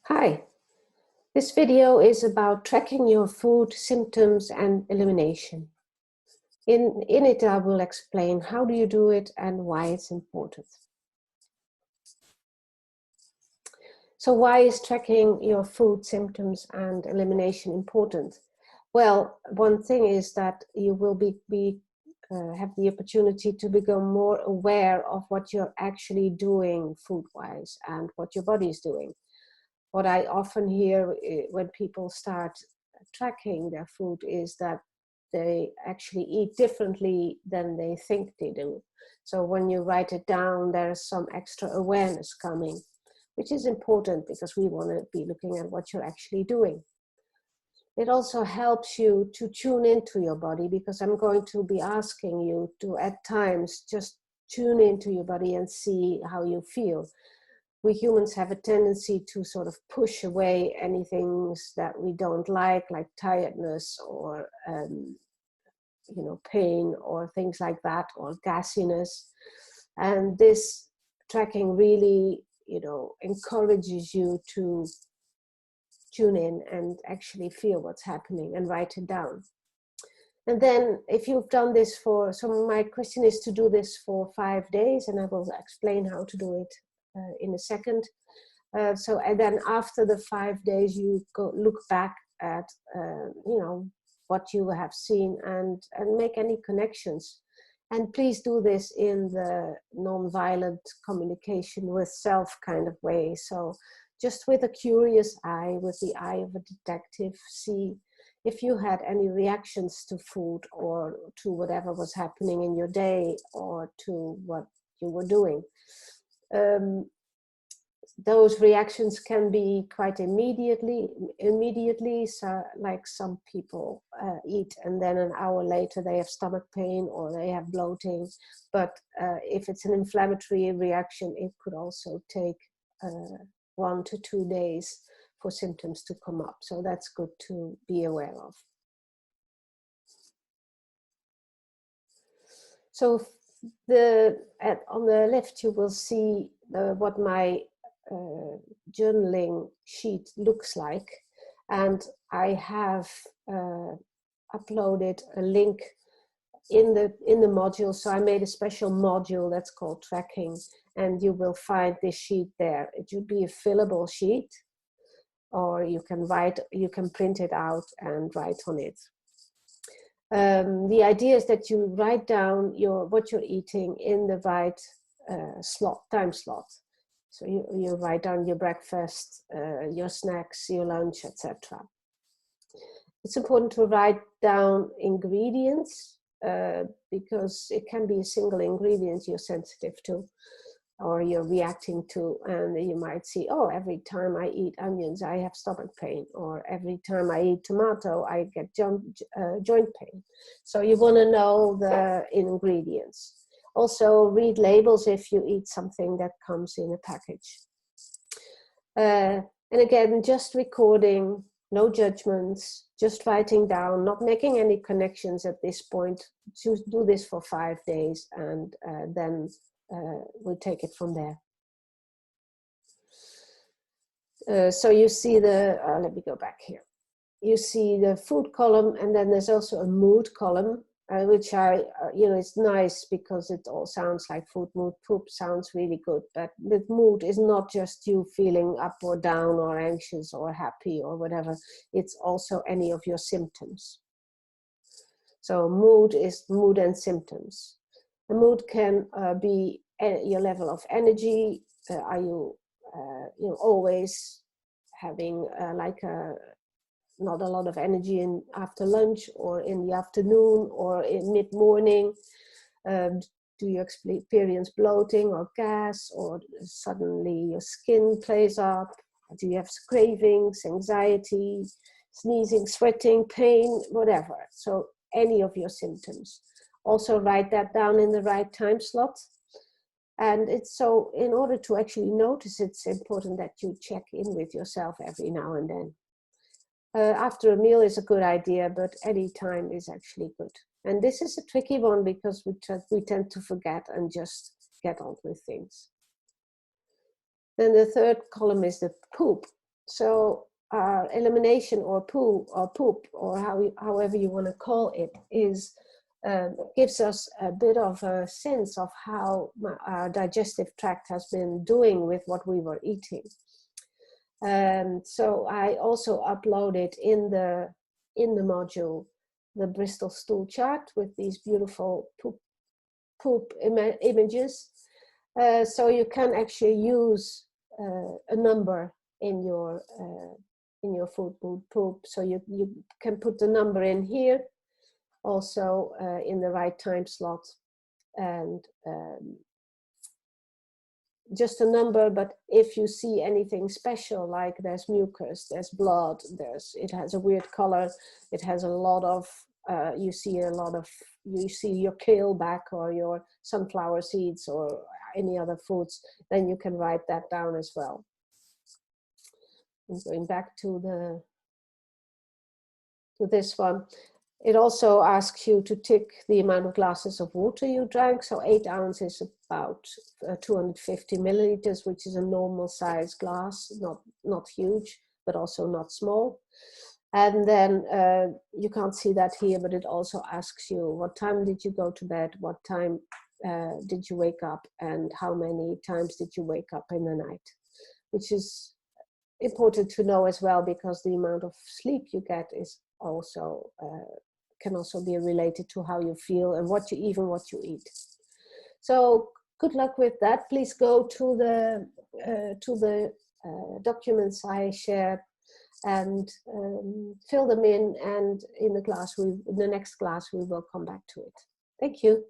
Hi, this video is about tracking your food symptoms and elimination. In it, I will explain how do you do it and why it's important. So why is tracking your food symptoms and elimination important? Well, one thing is that you will have the opportunity to become more aware of what you're actually doing food-wise and what your body is doing. What I often hear when people start tracking their food is that they actually eat differently than they think they do. So when you write it down, there's some extra awareness coming, which is important because we want to be looking at what you're actually doing. It also helps you to tune into your body, because I'm going to be asking you to at times just tune into your body and see how you feel. We humans have a tendency to sort of push away anything that we don't like tiredness or pain or things like that, or gassiness. And this tracking really encourages you to tune in and actually feel what's happening and write it down. And then if you've done this so my question is to do this for 5 days, and I will explain how to do it in a second. And then after the 5 days, you look back at what you have seen and make any connections. And please do this in the non-violent communication with self kind of way. So just with a curious eye, with the eye of a detective, see if you had any reactions to food or to whatever was happening in your day or to what you were doing. Those reactions can be quite immediately, so like some people eat and then an hour later they have stomach pain or they have bloating. But if it's an inflammatory reaction, it could also take 1 to 2 days for symptoms to come up. So that's good to be aware of. So on the left you will see what my journaling sheet looks like, and I have uploaded a link in the module. So I made a special module that's called tracking, and you will find this sheet there. It should be a fillable sheet, or you can print it out and write on it. The idea is that you write down what you're eating in the right time slot. So you write down your breakfast, your snacks, your lunch, etc. It's important to write down ingredients because it can be a single ingredient you're sensitive to or you're reacting to, and you might see, oh, every time I eat onions I have stomach pain, or every time I eat tomato I get joint pain. So you want to know the ingredients. Also read labels if you eat something that comes in a package. And again, just recording, no judgments, just writing down, not making any connections at this point. Just do this for 5 days, and then we'll take it from there. So you see let me go back here. You see the food column, and then there's also a mood column, which it's nice because it all sounds like food. Mood, poop sounds really good, but the mood is not just you feeling up or down or anxious or happy or whatever. It's also any of your symptoms. So mood is mood and symptoms. The mood can be your level of energy. Are you always having not a lot of energy after lunch or in the afternoon or in mid-morning? Do you experience bloating or gas, or suddenly your skin plays up? Do you have cravings, anxiety, sneezing, sweating, pain, whatever? So any of your symptoms. Also write that down in the right time slot. And it's so, in order to actually notice, it's important that you check in with yourself every now and then. After a meal is a good idea, but any time is actually good. And this is a tricky one because we tend to forget and just get on with things. Then the third column is the poop. So elimination or poo or poop or however you want to call it is gives us a bit of a sense of how our digestive tract has been doing with what we were eating. So I also uploaded in the module the Bristol stool chart with these beautiful poop images. So you can actually use a number in your food poop. So you can put the number in here, also in the right time slot, and just a number. But if you see anything special, like there's mucus, there's blood, it has a weird color, it has a lot of you see your kale back or your sunflower seeds or any other foods, then you can write that down as well. I'm going back to this one. It also asks you to tick the amount of glasses of water you drank. So 8 ounces is about 250 milliliters, which is a normal size glass, not huge, but also not small. And then you can't see that here, but it also asks you what time did you go to bed, what time did you wake up, and how many times did you wake up in the night, which is important to know as well, because the amount of sleep you get is also can also be related to how you feel and what you eat. So good luck with that. Please go to the documents I shared and fill them in, and in the next class we will come back to it. Thank you.